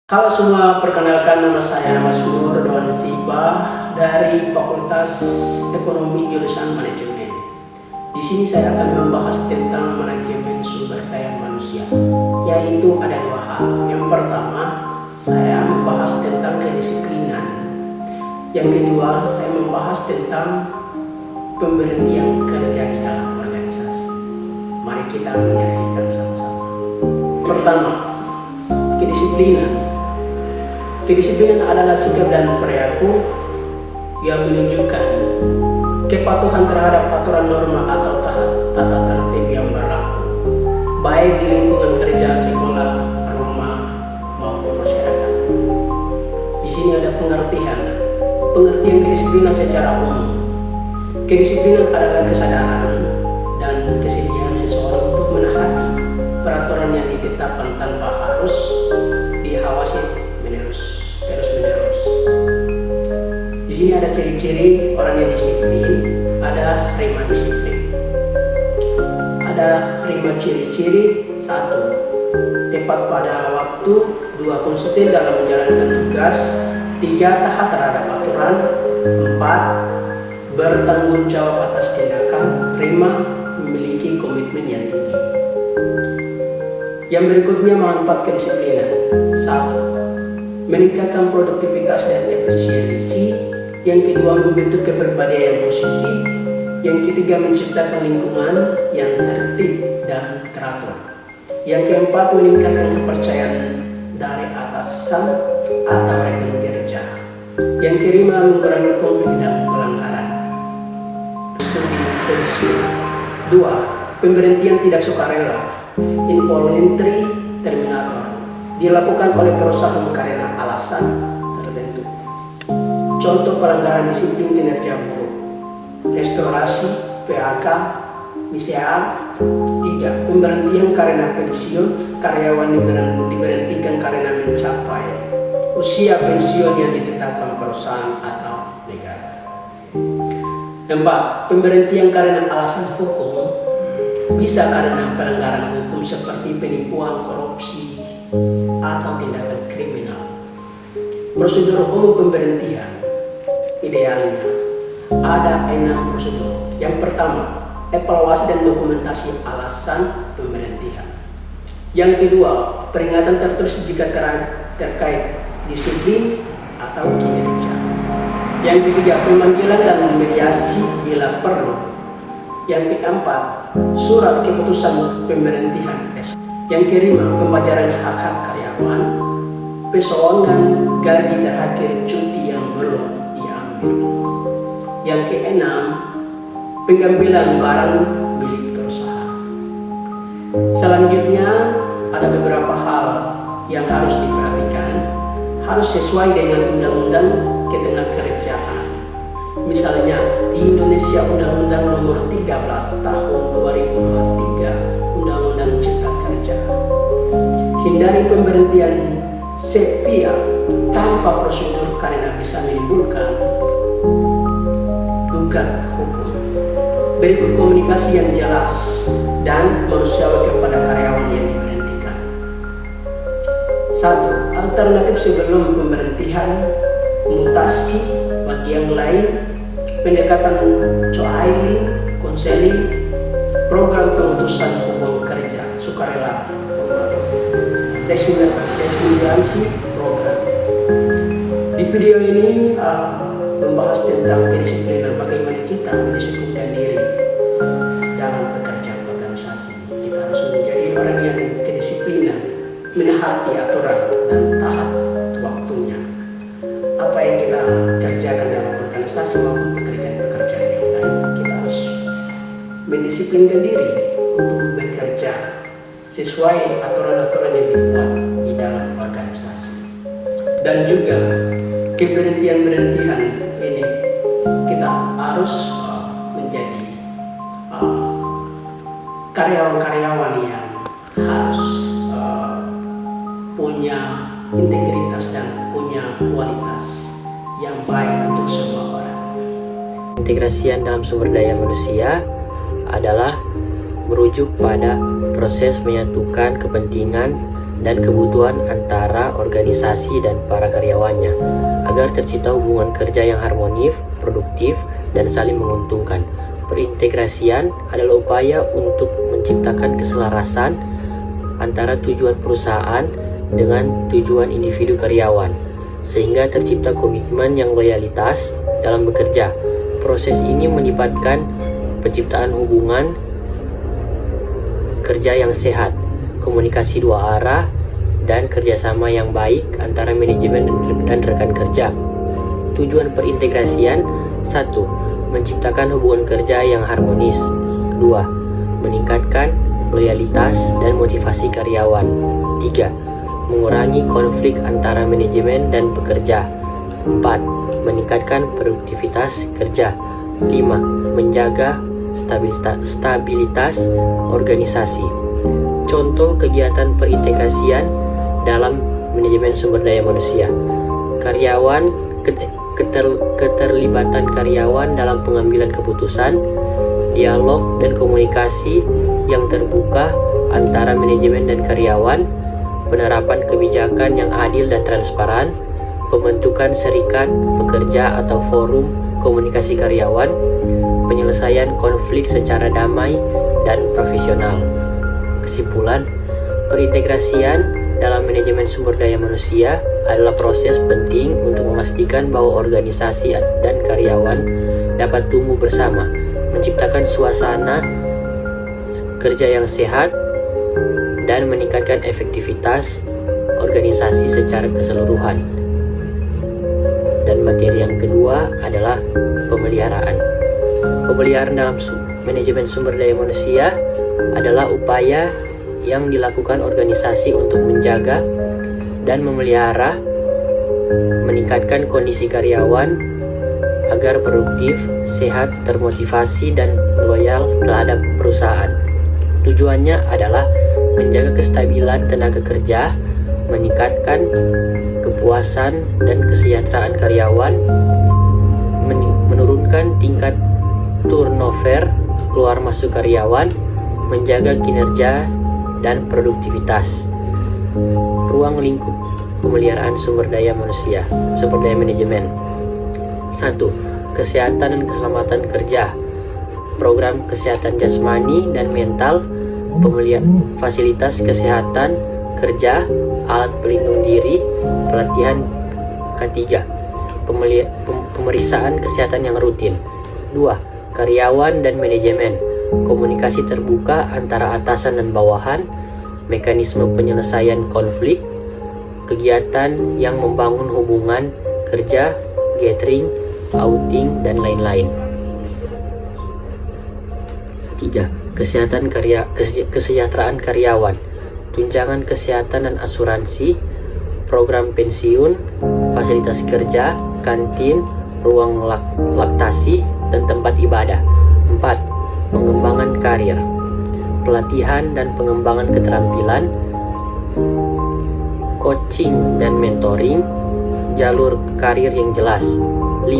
Halo semua, perkenalkan nama saya Masmur Doan Siba dari Fakultas Ekonomi jurusan Manajemen. Di sini saya akan membahas tentang manajemen sumber daya manusia, yaitu ada dua hal. Yang pertama, saya membahas tentang kedisiplinan. Yang kedua, saya membahas tentang pemberhentian kerja di dalam organisasi. Mari kita menyaksikan sama-sama. Pertama, kedisiplinan. Kedisiplinan adalah sikap dan perilaku yang menunjukkan kepatuhan terhadap aturan norma atau tata tertib yang berlaku, baik di lingkungan kerja, sekolah, rumah, maupun masyarakat. Di sini ada pengertian kedisiplinan secara umum. Kedisiplinan adalah kesadaran dan kesediaan seseorang untuk menaati peraturan yang ditetapkan tanpa harus diawasi terus-menerus. Di sini ada ciri-ciri orang yang disiplin, ada 5 disiplin. Ada 5 ciri-ciri: 1. Tepat pada waktu, 2. Konsisten dalam menjalankan tugas, 3. Taat terhadap aturan, 4. Bertanggung jawab atas tindakan, 5. Memiliki komitmen yang tinggi. Yang berikutnya manfaat kedisiplinan. 1. Meningkatkan produktivitas dan efisiensi. Yang kedua, membentuk kepribadian yang positif. Yang ketiga, menciptakan lingkungan yang tertib dan teratur. Yang keempat, meningkatkan kepercayaan dari atasan atau rekan kerja. Yang kelima, mengurangi konflik dan pelanggaran. Studi pensiun. 2. Pemberhentian tidak sukarela, involuntary terminator, dilakukan oleh perusahaan karena alasan tertentu. Contoh pelanggaran disiplin kinerja buruk: restorasi, PHK, MISEAR. 3. Pemberhentian karena pensiun, karyawan diberhentikan karena mencapai usia pensiun yang ditetapkan perusahaan atau negara. 4. Pemberhentian karena alasan hukum, bisa karena pelanggaran hukum seperti penipuan, korupsi, atau tindakan kriminal. Prosedur umum pemberhentian idealnya ada 6 prosedur. Yang pertama, evaluasi dan dokumentasi alasan pemberhentian. Yang kedua, peringatan tertulis jika terkait disiplin atau kinerja. Yang ketiga, pemanggilan dan mediasi bila perlu. Yang keempat, surat keputusan pemberhentian. Yang kelima, pembayaran hak-hak karyawan, pesangon gaji terakhir, cuti yang belum diambil. Yang keenam, pengambilan barang milik perusahaan. Selanjutnya, ada beberapa hal yang harus diperhatikan, harus sesuai dengan undang-undang ketenagakerjaan. Misalnya, di Indonesia Undang-Undang Nomor 13 Tahun 2023, Undang-Undang Cipta Kerja. Hindari pemberhentian sepihak tanpa prosedur karena bisa menimbulkan gugat hukum. Berikut komunikasi yang jelas dan manusiawi kepada karyawan yang diberhentikan. 1. Alternatif sebelum pemberhentian: mutasi bagi yang lain, pendekatan coailing, konseling, program pemutusan hubungan kerja sukarela, resignasi program. Di video ini membahas tentang kedisiplinan, bagaimana kita mendisiplinkan diri dalam pekerjaan organisasi. Kita harus menjadi orang yang kedisiplinan, menaati aturan dan taat waktunya. Apa yang kita kerjakan dalam organisasi maupun pekerjaan-pekerjaan yang lain, kita harus mendisiplinkan diri untuk bekerja sesuai aturan-aturan yang dibuat di dalam organisasi. Dan juga keberhentian-berhentian ini kita harus menjadi karyawan-karyawan yang harus punya integritas dan punya kualitas yang baik untuk semua orang. Integrasian dalam sumber daya manusia adalah merujuk pada proses menyatukan kepentingan dan kebutuhan antara organisasi dan para karyawannya, agar tercipta hubungan kerja yang harmonis, produktif, dan saling menguntungkan. Perintegrasian adalah upaya untuk menciptakan keselarasan antara tujuan perusahaan dengan tujuan individu karyawan, sehingga tercipta komitmen yang loyalitas dalam bekerja. Proses ini melibatkan penciptaan hubungan kerja yang sehat, komunikasi dua arah, dan kerjasama yang baik antara manajemen dan rekan kerja. Tujuan perintegrasian: 1. Menciptakan hubungan kerja yang harmonis. 2. Meningkatkan loyalitas dan motivasi karyawan. 3. Mengurangi konflik antara manajemen dan pekerja. 4. Meningkatkan produktivitas kerja. 5. Menjaga stabilitas organisasi. Contoh kegiatan perintegrasian dalam manajemen sumber daya manusia: keterlibatan karyawan dalam pengambilan keputusan, dialog dan komunikasi yang terbuka antara manajemen dan karyawan, penerapan kebijakan yang adil dan transparan, pembentukan serikat pekerja atau forum komunikasi karyawan, penyelesaian konflik secara damai dan profesional. Kesimpulan, perintegrasian dalam manajemen sumber daya manusia adalah proses penting untuk memastikan bahwa organisasi dan karyawan dapat tumbuh bersama, menciptakan suasana kerja yang sehat, dan meningkatkan efektivitas organisasi secara keseluruhan. Dan materi yang kedua adalah pemeliharaan. Pemeliharaan dalam manajemen sumber daya manusia adalah upaya yang dilakukan organisasi untuk menjaga dan memelihara, meningkatkan kondisi karyawan agar produktif, sehat, termotivasi, dan loyal terhadap perusahaan. Tujuannya adalah menjaga kestabilan tenaga kerja, meningkatkan kepuasan dan kesejahteraan karyawan, menurunkan tingkat turnover keluar masuk karyawan, menjaga kinerja dan produktivitas. Ruang lingkup pemeliharaan sumber daya manusia, sumber daya manajemen. 1. Kesehatan dan keselamatan kerja. Program kesehatan jasmani dan mental, fasilitas kesehatan kerja, alat pelindung diri, pelatihan. Ketiga, pemeriksaan kesehatan yang rutin. 2. Karyawan dan manajemen, komunikasi terbuka antara atasan dan bawahan, mekanisme penyelesaian konflik, kegiatan yang membangun hubungan kerja, gathering, outing, dan lain-lain. 3. Kesejahteraan karyawan, tunjangan kesehatan dan asuransi, program pensiun, fasilitas kerja, kantin, ruang laktasi, dan tempat ibadah. 4. Pengembangan karir, pelatihan dan pengembangan keterampilan, coaching dan mentoring, jalur karir yang jelas. 5.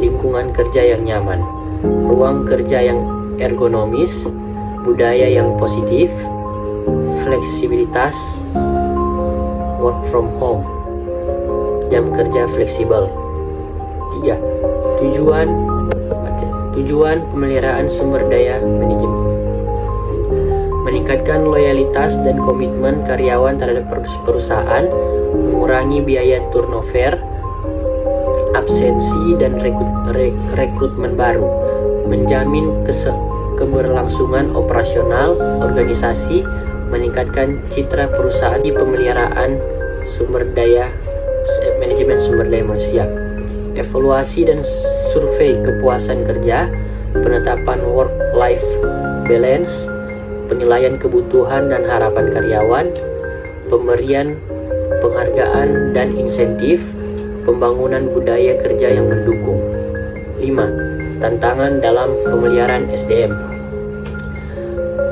Lingkungan kerja yang nyaman, ruang kerja yang ergonomis, budaya yang positif, fleksibilitas, work from home, jam kerja fleksibel. 3. Tujuan pemeliharaan sumber daya manajemen: meningkatkan loyalitas dan komitmen karyawan terhadap perusahaan, mengurangi biaya turnover, absensi dan rekrutmen baru, menjamin keberlangsungan operasional organisasi, meningkatkan citra perusahaan di pemeliharaan manajemen sumber daya manusia. Evaluasi dan survei kepuasan kerja, penetapan work-life balance, penilaian kebutuhan dan harapan karyawan, pemberian penghargaan dan insentif, pembangunan budaya kerja yang mendukung. 5. Tantangan dalam pemeliharaan SDM: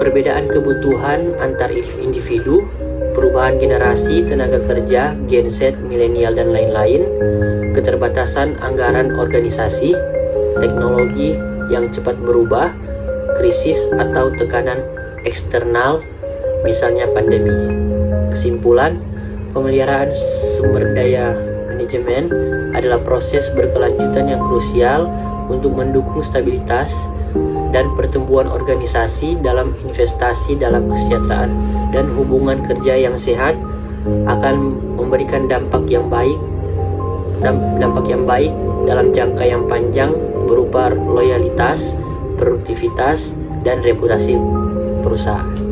perbedaan kebutuhan antar individu, perubahan generasi tenaga kerja, Gen Z, milenial, dan lain-lain, keterbatasan anggaran organisasi, teknologi yang cepat berubah, krisis atau tekanan eksternal, misalnya pandemi, Kesimpulan, pemeliharaan sumber daya manajemen adalah proses berkelanjutan yang krusial untuk mendukung stabilitas dan pertumbuhan organisasi dalam investasi dalam kesejahteraan dan hubungan kerja yang sehat akan memberikan dampak yang baik dalam jangka yang panjang berupa loyalitas, produktivitas, dan reputasi perusahaan.